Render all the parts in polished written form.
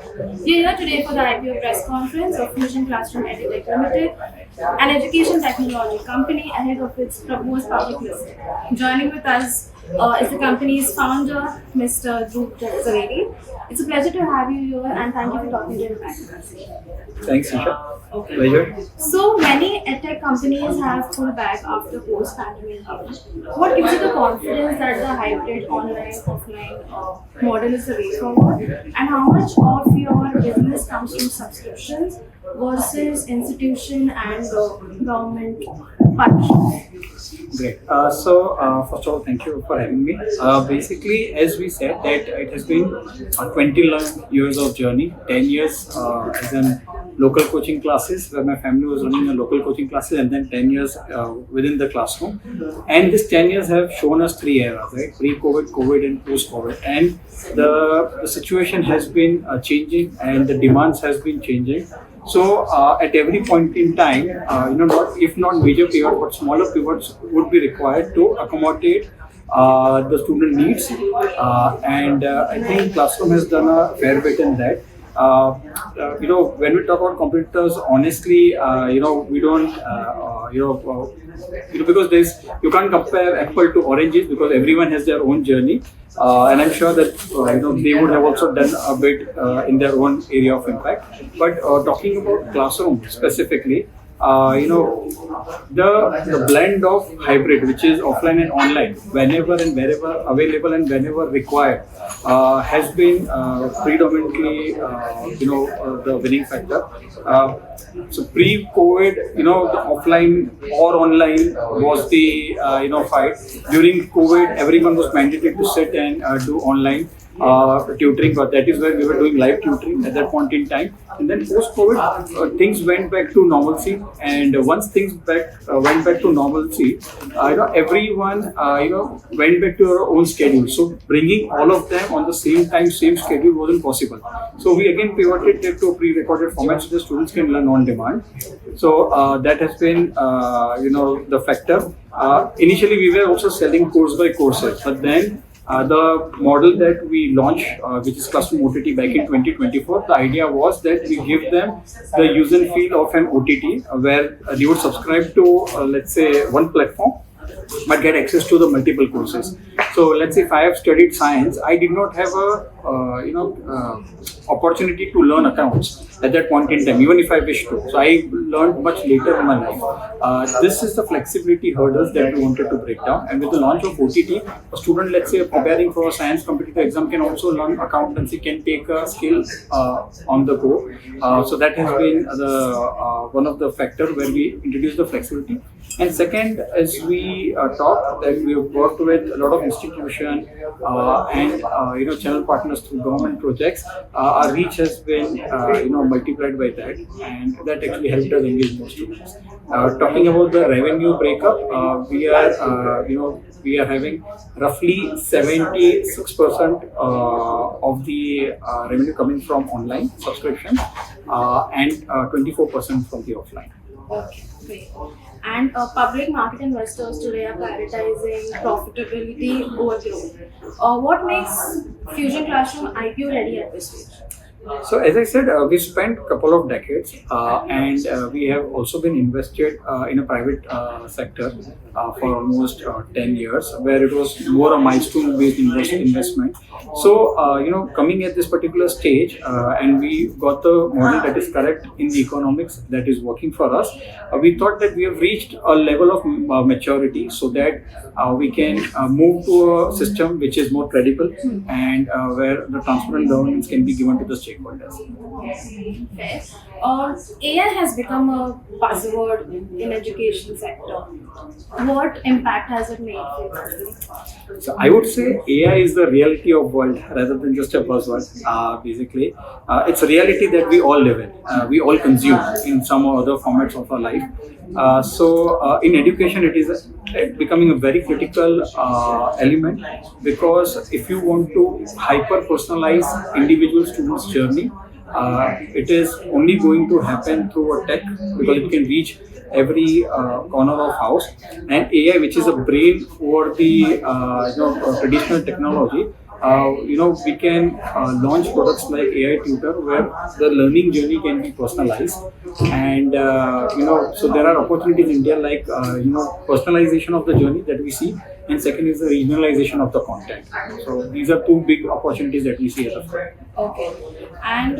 We are here today for the IPO press conference of Fusion Klassroom Edutech Limited, an education technology company ahead of its proposed public listing. Joining with us is the company's founder, Mr. Dhruv Javeri. It's a pleasure to have you here and thank you for talking to us. Thanks, Isha. Pleasure. So many edtech companies have pulled back after post-pandemic. What gives you the confidence that the hybrid online-offline model is the way forward? And how much of your business comes from subscriptions versus institution and government partnerships? Great. First of all, thank you for having me. Basically, as we said, that it has been 20 years of journey, 10 years as in local coaching classes, where my family was running a local coaching classes, and then 10 years within the classroom. And these 10 years have shown us three eras, right? Pre-COVID, COVID, and post-COVID. And the situation has been changing, and the demands has been changing. So at every point in time, if not major pivot, but smaller pivots would be required to accommodate the student needs. And I think Classroom has done a fair bit in that. When we talk about competitors, honestly, we don't, because you can't compare apple to oranges because everyone has their own journey. And I'm sure that they would have also done a bit in their own area of impact. But talking about Classroom specifically, the blend of hybrid, which is offline and online, whenever and wherever available and whenever required, has been predominantly the winning factor. So pre-COVID, the offline or online was the fight. During COVID, everyone was mandated to sit and do online tutoring, but that is where we were doing live tutoring at that point in time. And then post-COVID, things went back to normalcy. And once things went back to normalcy, everyone went back to their own schedule. So bringing all of them on the same time, same schedule wasn't possible. So we again pivoted to a pre-recorded format so the students can learn on demand. So that has been the factor. Initially, we were also selling course by courses, but then the model that we launched, which is Classroom OTT back in 2024, the idea was that we give them the use and feel of an OTT where they would subscribe to, let's say, one platform but get access to the multiple courses. So let's say if I have studied science, I did not have a opportunity to learn accounts at that point in time, even if I wish to. So I learned much later in my life. This is the flexibility hurdles that we wanted to break down. And with the launch of OTT, a student, let's say, preparing for a science competitive exam can also learn accountancy, can take a skill on the go. So that has been one of the factors where we introduced the flexibility. And second, as we talked, that we have worked with a lot of institutions and channel partners through government projects. Our reach has been multiplied by that, and that actually helped us engage more students. Talking about the revenue breakup, we are having roughly 76% of the revenue coming from online subscription and 24% from the offline. Okay, great. And public market investors today are prioritizing profitability over growth. What makes Fusion Classroom IPO ready at this stage? So as I said, we spent a couple of decades and we have also been invested in a private sector for almost 10 years, where it was more a milestone-based investment. So, coming at this particular stage and we got the model that is correct in the economics that is working for us, we thought that we have reached a level of maturity so that we can move to a system which is more credible and where the transparent governance can be given to the stakeholders. Okay. AI has become a buzzword in education sector. What impact has it made for you? So I would say AI is the reality of world rather than just a buzzword. Basically, it's a reality that we all live in. We all consume in some or other formats of our life. In education, it is becoming a very critical element, because if you want to hyper personalize individual students' journey, it is only going to happen through a tech, because it can reach every corner of house, and AI, which is a brain over the traditional technology, we can launch products like AI Tutor where the learning journey can be personalized. And so there are opportunities in India like personalization of the journey that we see, and second is the regionalization of the content. So these are two big opportunities that we see at the front. Okay. And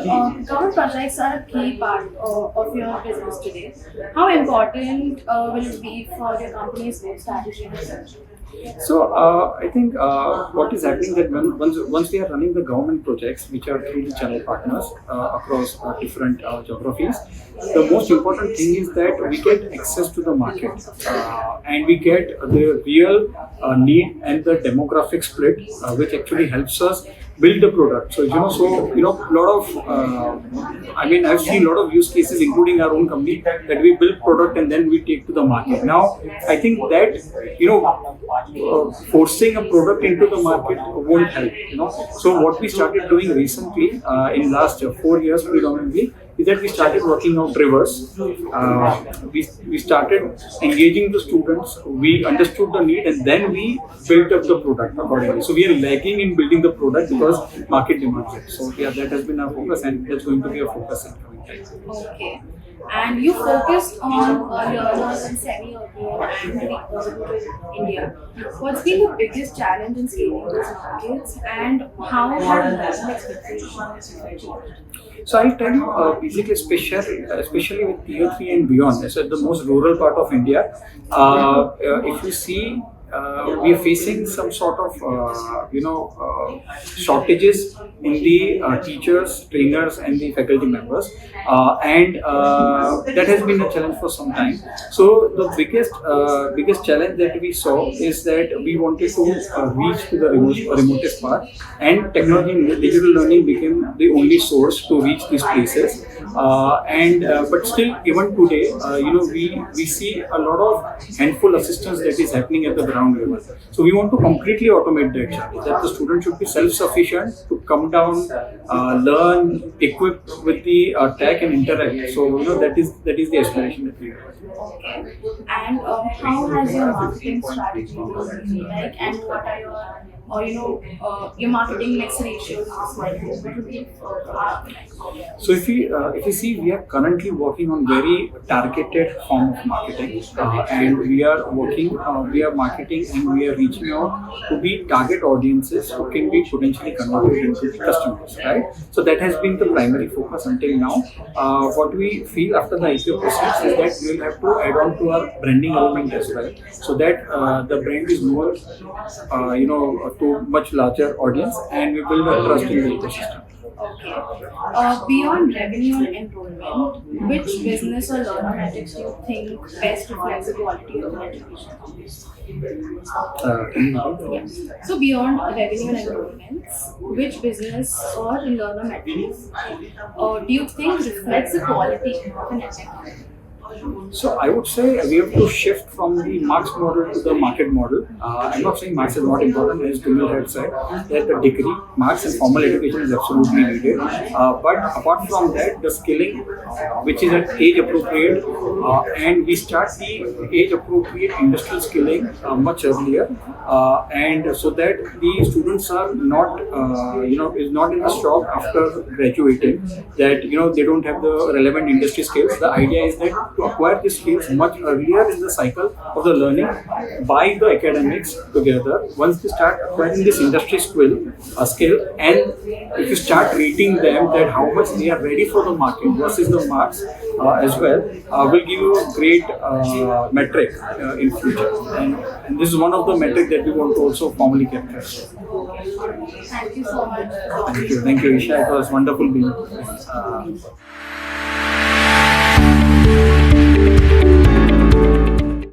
government projects are a key part of your business today. How important will it be for your company's growth strategy and research? So I think what is happening that once we are running the government projects, which are through the channel partners across different geographies, the most important thing is that we get access to the market and we get the real need and the demographic split, which actually helps us build the product. So lot of I've seen a lot of use cases, including our own company, that we build product and then we take to the market. Now I think that forcing a product into the market won't help. So what we started doing recently in last 4 years predominantly is that we started working out reverse. We started engaging the students, we understood the need, and then we built up the product accordingly. So we are lagging in building the product because market demands it. So yeah, that has been our focus, and that's going to be our focus in coming time. Okay. And you focused on learners in semi-urban and rural India. What's been the biggest challenge in scaling those markets, and how have learning expectations changed? So I'll tell you, basically, especially with tier 3 and beyond, so the most rural part of India, if you see, we are facing some sort of, shortages in the teachers, trainers, and the faculty members, and that has been a challenge for some time. So the biggest challenge that we saw is that we wanted to reach to the remotest part, and technology and digital learning became the only source to reach these places. But still, even today, we see a lot of handful assistance that is happening at the ground level. So we want to completely automate that journey, that the student should be self-sufficient to come down, learn, equipped with the tech and interact. So that is the aspiration that we have. Okay. And how has your marketing strategy been like, and what are your marketing mix ratios like? What would be So if you see, we are currently working on very targeted form of marketing, and we are marketing and we are reaching out to the target audiences who can be potentially converted into the customers, right? So that has been the primary focus until now. What we feel after the IPO process is that we will have to add on to our branding element as well, so that the brand is more, to much larger audience, and we build a trust in the ecosystem. Okay. Beyond revenue and enrollment, which business or learner metrics do you think best reflects the quality of education? Yeah. So beyond revenue and enrollments, which business or learner metrics do you think reflects the quality of an education? So I would say we have to shift from the marks model to the market model. I'm not saying marks is not important, as Dhruv had said, that the degree, marks and formal education is absolutely needed. But apart from that, the skilling, which is at age appropriate, and we start the age appropriate industrial skilling much earlier, and so that the students are not, is not in a shock after graduating that they don't have the relevant industry skills. The idea is that to acquire these skills much earlier in the cycle of the learning by the academics together. Once they start acquiring this industry skill, and if you start rating them that how much they are ready for the market versus the marks as well, will give you a great metric in future. And this is one of the metrics that we want to also formally capture. Thank you so much. Thank you, Isha. It was wonderful being.